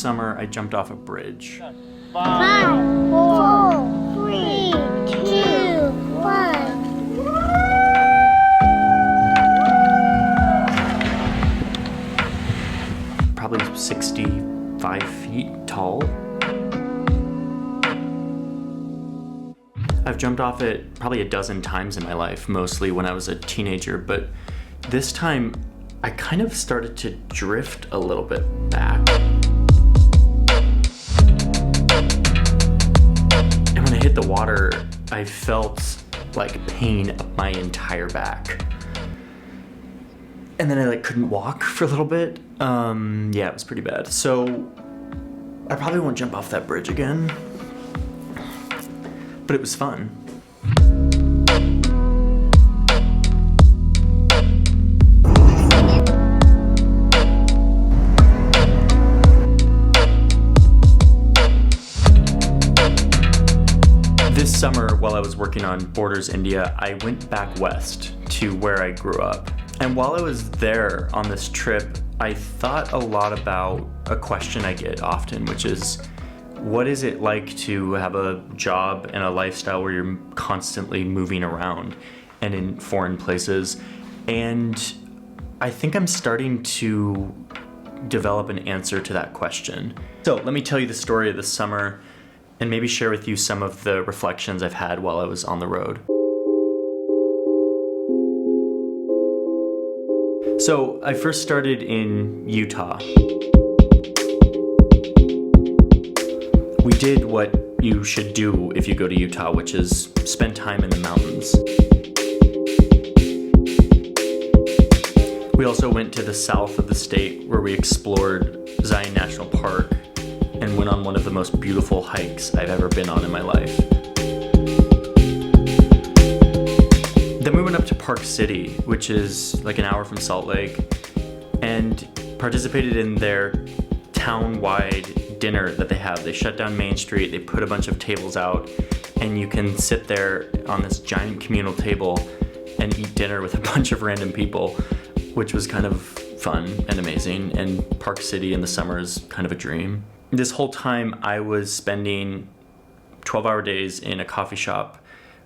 summer, I jumped off a bridge. 5, 4, 3, 2, 1. Probably 65 feet tall. I've jumped off it probably a dozen times in my life, mostly when I was a teenager, but this time I kind of started to drift a little bit back. And when I hit the water, I felt like pain up my entire back. And then I couldn't walk for a little bit. Yeah, it was pretty bad. So I probably won't jump off that bridge again. But it was fun. This summer, while I was working on Borders India, I went back west to where I grew up. And while I was there on this trip, I thought a lot about a question I get often, which is, what is it like to have a job and a lifestyle where you're constantly moving around and in foreign places? And I think I'm starting to develop an answer to that question. So let me tell you the story of this summer and maybe share with you some of the reflections I've had while I was on the road. So I first started in Utah. We did what you should do if you go to Utah, which is spend time in the mountains. We also went to the south of the state where we explored Zion National Park and went on one of the most beautiful hikes I've ever been on in my life. Then we went up to Park City, which is like an hour from Salt Lake, and participated in their town-wide dinner that they have. They shut down Main Street, they put a bunch of tables out, and you can sit there on this giant communal table and eat dinner with a bunch of random people, which was kind of fun and amazing. And Park City in the summer is kind of a dream. This whole time I was spending 12-hour days in a coffee shop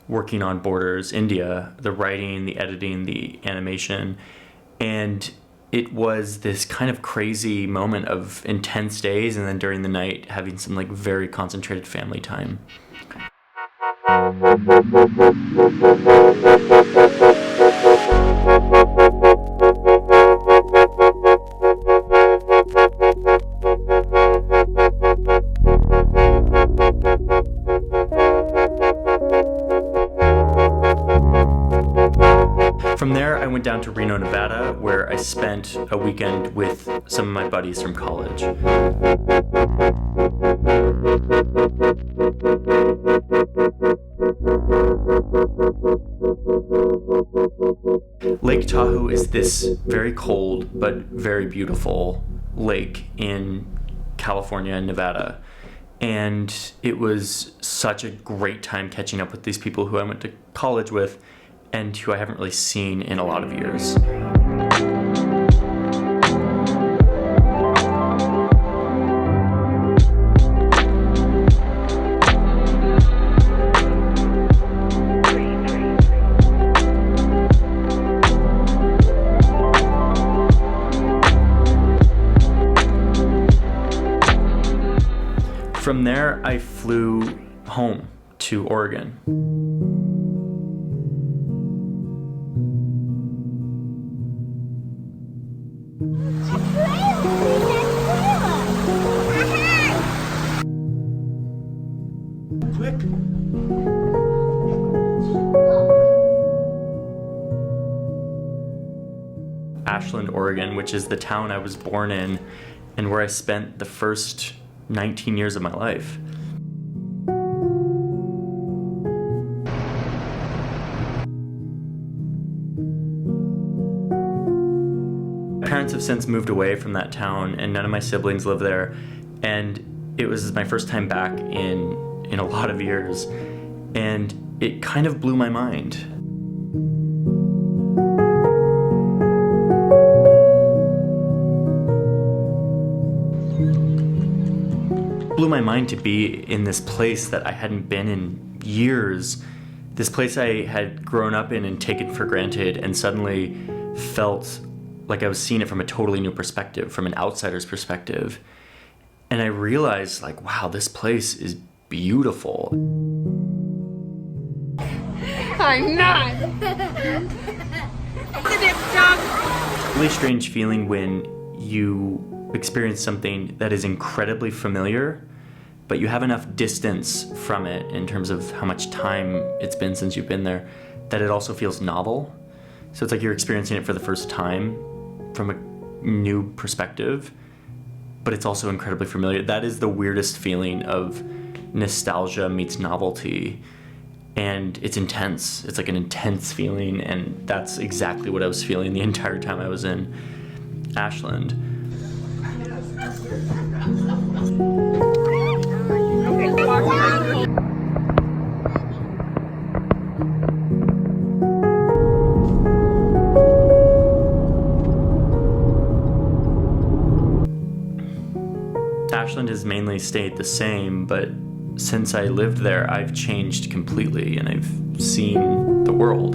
working on Borders India, the writing, the editing, the animation, and it was this kind of crazy moment of intense days, and then during the night having some very concentrated family time. From there, I went down to Reno, Nevada, where I spent a weekend with some of my buddies from college. Lake Tahoe is this very cold but very beautiful lake in California and Nevada. And it was such a great time catching up with these people who I went to college with and who I haven't really seen in a lot of years. From there, I flew home to Oregon. Quick! Ashland, Oregon, which is the town I was born in and where I spent the first 19 years of my life. My parents have since moved away from that town and none of my siblings live there, and it was my first time back in a lot of years, and it kind of blew my mind. blew my mind to be in this place that I hadn't been in years. This place I had grown up in and taken for granted, and suddenly felt like I was seeing it from a totally new perspective, from an outsider's perspective. And I realized, like, wow, this place is beautiful. I'm not. Really strange feeling when you experience something that is incredibly familiar, but you have enough distance from it in terms of how much time it's been since you've been there, that it also feels novel. So it's like you're experiencing it for the first time from a new perspective, but it's also incredibly familiar. That is the weirdest feeling of nostalgia meets novelty. And it's intense. It's like an intense feeling, and that's exactly what I was feeling the entire time I was in Ashland. Ashland has mainly stayed the same, but since I lived there, I've changed completely, and I've seen the world.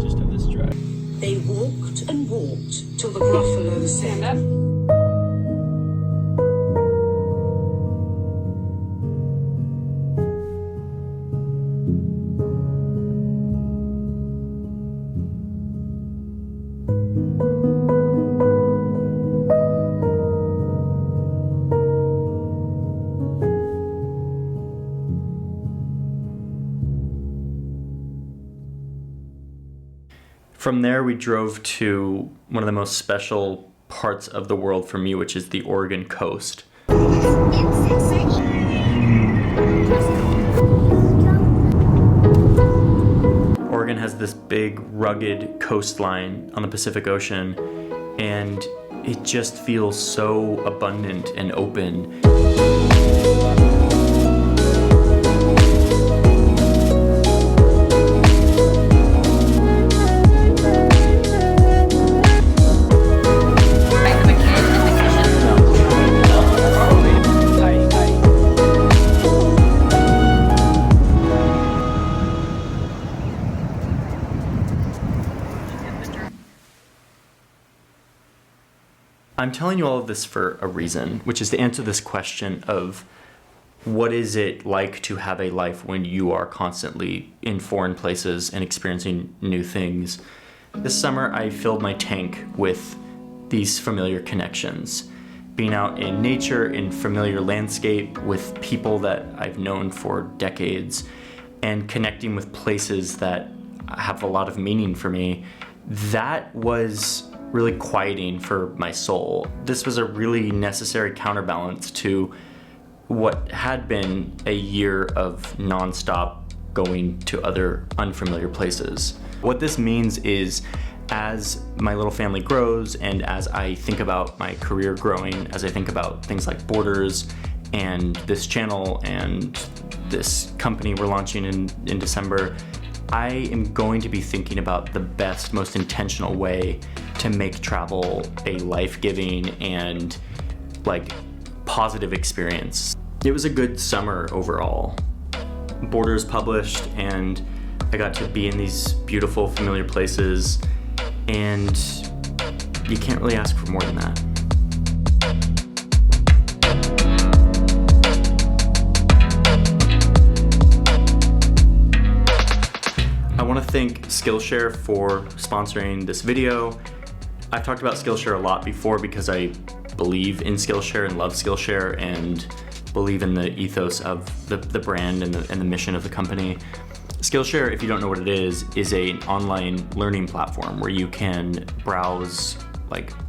Just on this drive. They walked and walked till the gruffalo said, From there, we drove to one of the most special parts of the world for me, which is the Oregon coast. Oregon has this big, rugged coastline on the Pacific Ocean, and it just feels so abundant and open. I'm telling you all of this for a reason, which is to answer this question of what is it like to have a life when you are constantly in foreign places and experiencing new things. This summer, I filled my tank with these familiar connections. Being out in nature, in familiar landscape, with people that I've known for decades, and connecting with places that have a lot of meaning for me. That was really quieting for my soul. This was a really necessary counterbalance to what had been a year of nonstop going to other unfamiliar places. What this means is, as my little family grows and as I think about my career growing, as I think about things like Borders and this channel and this company we're launching in December, I am going to be thinking about the best, most intentional way to make travel a life-giving and positive experience. It was a good summer overall. Borders published, and I got to be in these beautiful, familiar places, and you can't really ask for more than that. I want to thank Skillshare for sponsoring this video. I've talked about Skillshare a lot before because I believe in Skillshare and love Skillshare and believe in the ethos of the brand and the mission of the company. Skillshare, if you don't know what it is an online learning platform where you can browse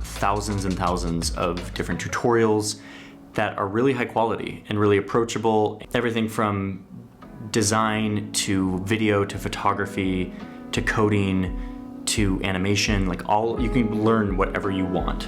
thousands and thousands of different tutorials that are really high quality and really approachable. Everything from design to video to photography to coding to animation, you can learn whatever you want.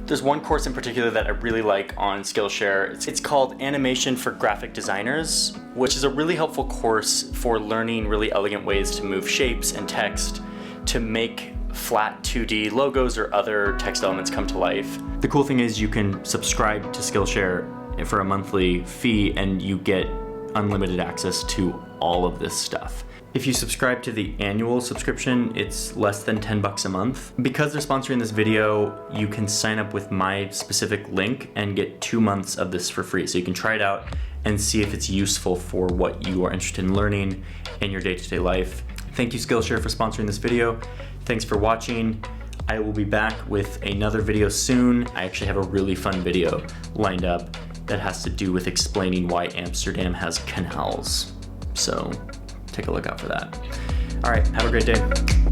There's one course in particular that I really like on Skillshare. It's called Animation for Graphic Designers, which is a really helpful course for learning really elegant ways to move shapes and text to make flat 2D logos or other text elements come to life. The cool thing is you can subscribe to Skillshare for a monthly fee, and you get unlimited access to all of this stuff. If you subscribe to the annual subscription, it's less than 10 bucks a month. Because they're sponsoring this video, you can sign up with my specific link and get 2 months of this for free. So you can try it out and see if it's useful for what you are interested in learning in your day-to-day life. Thank you, Skillshare, for sponsoring this video. Thanks for watching. I will be back with another video soon. I actually have a really fun video lined up that has to do with explaining why Amsterdam has canals. So take a look out for that. All right, have a great day.